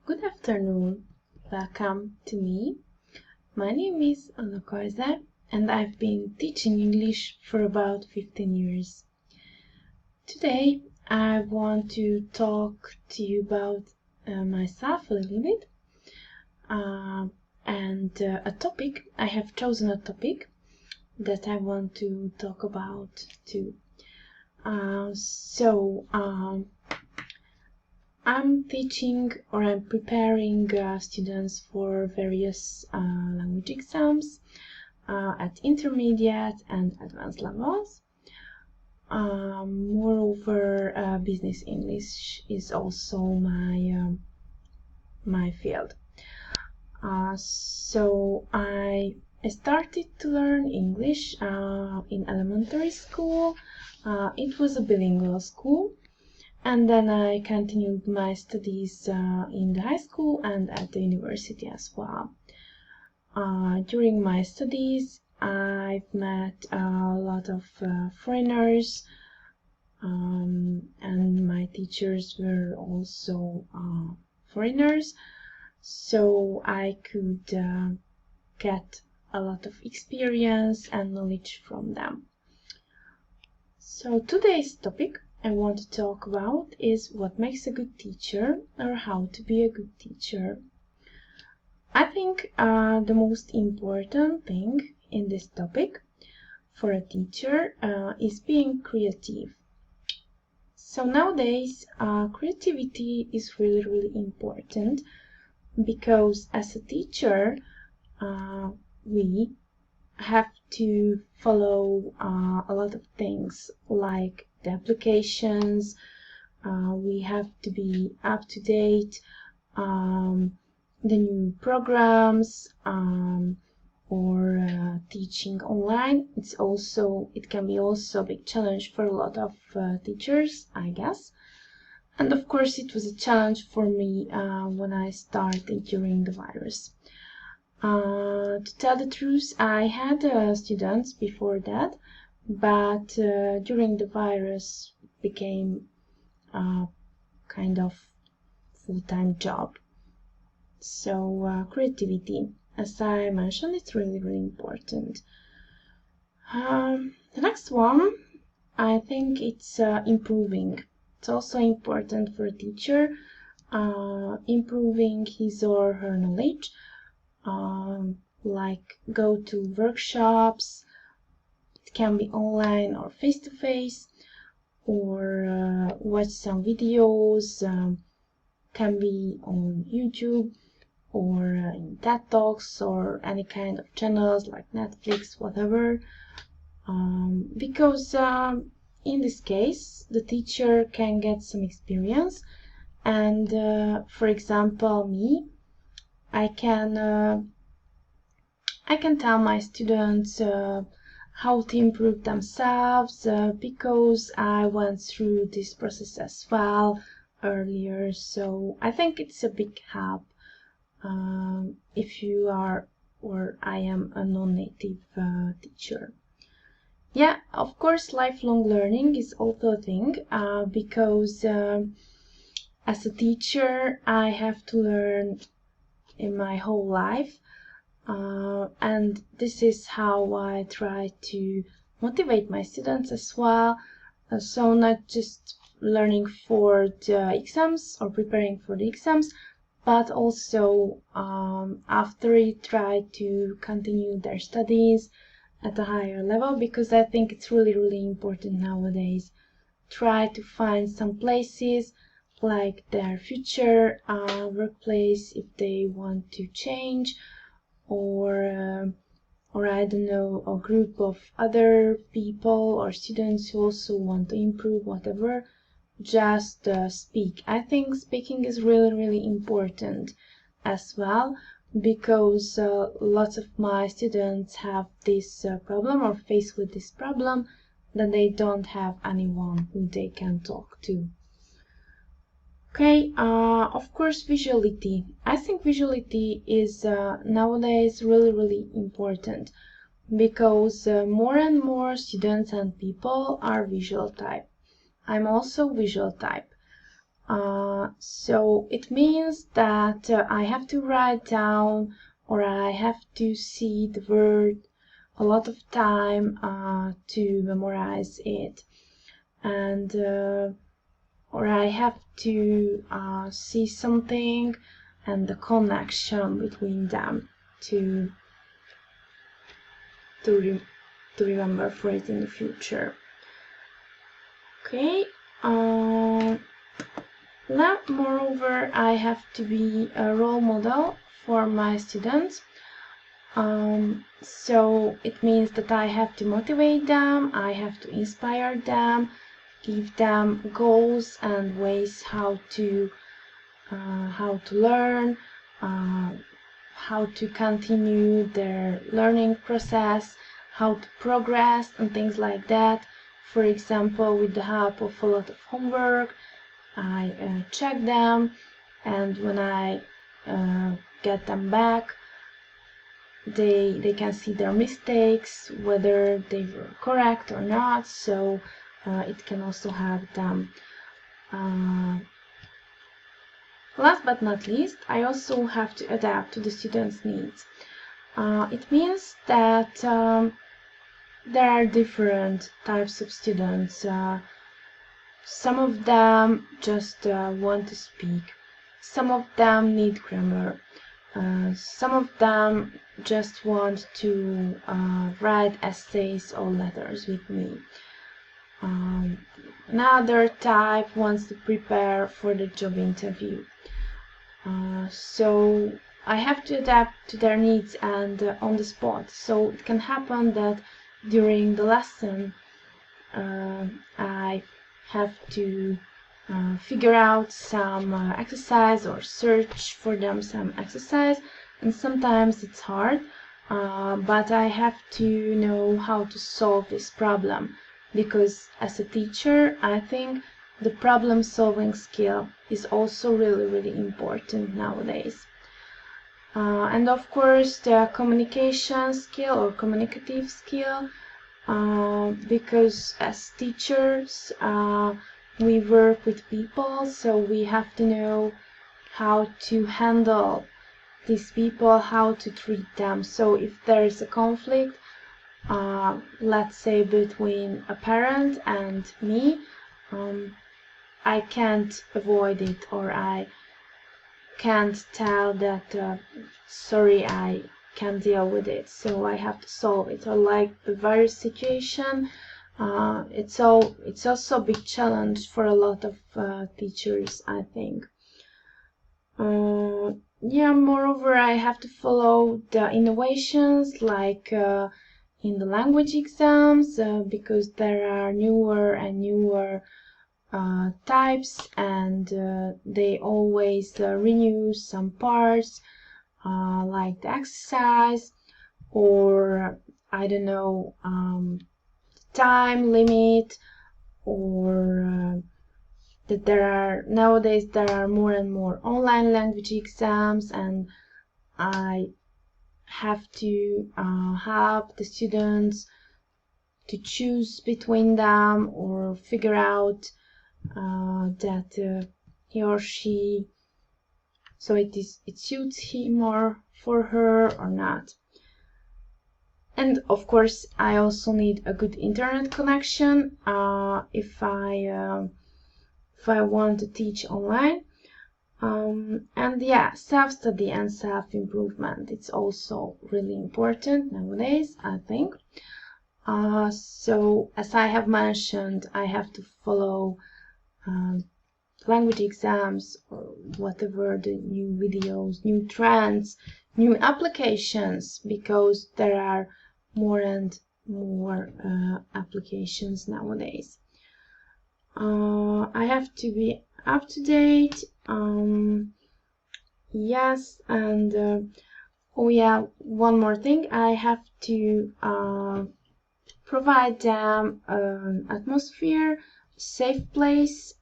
Good afternoon. Welcome to me. My name is Anna Kaiser and I've been teaching English for about 15 years. Today I want to talk to you about myself a little bit and a topic. I have chosen a topic that I want to talk about too. I'm teaching or I'm preparing students for various language exams at intermediate and advanced levels. Moreover, business English is also my field. So I started to learn English in elementary school. It was a bilingual school. And then I continued my studies in the high school and at the university as well. During my studies, I've met a lot of foreigners, and my teachers were also foreigners, so I could get a lot of experience and knowledge from them. So today's topic I want to talk about is what makes a good teacher or how to be a good teacher. I think the most important thing in this topic for a teacher is being creative. So nowadays creativity is really important because as a teacher we have to follow a lot of things like the applications, we have to be up to date, the new programs, or teaching online. It can be also a big challenge for a lot of teachers, I guess. And of course it was a challenge for me when I started during the virus. To tell the truth, I had students before that, but during the virus it became a kind of full-time job. So creativity, as I mentioned, it's really important. The next one, I think it's improving. It's also important for a teacher, improving his or her knowledge. Like go to workshops, it can be online or face-to-face, or watch some videos, can be on YouTube or in TED Talks or any kind of channels like Netflix, whatever, because in this case the teacher can get some experience and for example me, I can tell my students how to improve themselves because I went through this process as well earlier. So I think it's a big help if you are or I am a non-native teacher. Yeah, of course, lifelong learning is also a thing because as a teacher I have to learn in my whole life, and this is how I try to motivate my students as well. So not just learning for the exams or preparing for the exams, but also after it try to continue their studies at a higher level, because I think it's really important nowadays. Try to find some places like their future workplace if they want to change, or I don't know, a group of other people or students who also want to improve, whatever. Just speak. I think speaking is really important as well, because lots of my students have this problem or face with this problem, that they don't have anyone who they can talk to. Okay, of course, visuality. I think visuality is nowadays really important, because more and more students and people are visual type. I'm also visual type. So it means that I have to write down, or I have to see the word a lot of time to memorize it, and or I have to see something and the connection between them to remember for it in the future. Okay. Now, moreover, I have to be a role model for my students. So it means that I have to motivate them, I have to inspire them, give them goals and ways how to learn, how to continue their learning process, how to progress, and things like that. For example, with the help of a lot of homework, I check them, and when I get them back, they can see their mistakes, whether they were correct or not, so it can also help them. Last but not least, I also have to adapt to the students' needs. It means that there are different types of students. Some of them just want to speak. Some of them need grammar. Some of them just want to write essays or letters with me. Another type wants to prepare for the job interview. So I have to adapt to their needs and on the spot. So it can happen that during the lesson I have to figure out some exercise or search for them some exercise, and sometimes it's hard, but I have to know how to solve this problem, because as a teacher I think the problem solving skill is also really important nowadays. And of course the communication skill or communicative skill, because as teachers we work with people, so we have to know how to handle these people, how to treat them. So if there is a conflict, let's say between a parent and me, I can't avoid it, or I can't tell that sorry, I can't deal with it, so I have to solve it. Or like the virus situation, it's also a big challenge for a lot of teachers, I think. Yeah, moreover, I have to follow the innovations like in the language exams, because there are newer and newer types, and they always renew some parts, like the exercise, or I don't know, time limit, or that nowadays there are more and more online language exams, and I have to help the students to choose between them, or figure out that he or she, so it suits him or for her or not. And of course I also need a good internet connection if I want to teach online. And yeah, self-study and self-improvement, it's also really important nowadays, I think. So as I have mentioned, I have to follow language exams, or whatever the new videos, new trends, new applications, because there are more and more applications nowadays. I have to be up to date. Yes, and oh yeah, one more thing, I have to provide them an atmosphere, safe place,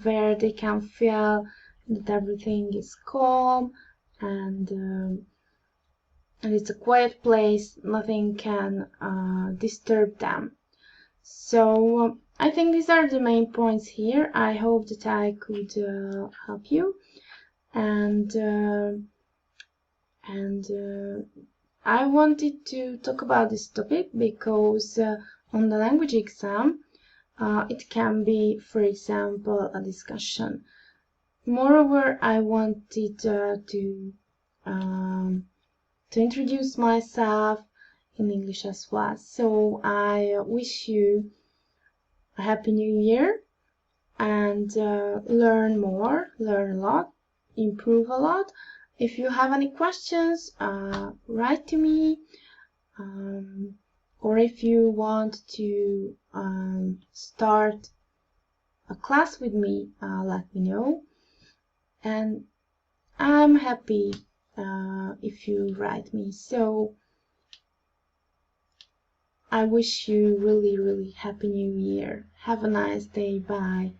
where they can feel that everything is calm, and it's a quiet place, nothing can disturb them. So I think these are the main points here. I hope that I could help you, and I wanted to talk about this topic because on the language exam it can be, for example, a discussion. Moreover, I wanted to introduce myself in English as well. So I wish you a happy new year, and learn more, learn a lot, improve a lot. If you have any questions, write to me, or if you want to start a class with me, let me know. And I'm happy if you write me. So I wish you really, really happy new year. Have a nice day. Bye.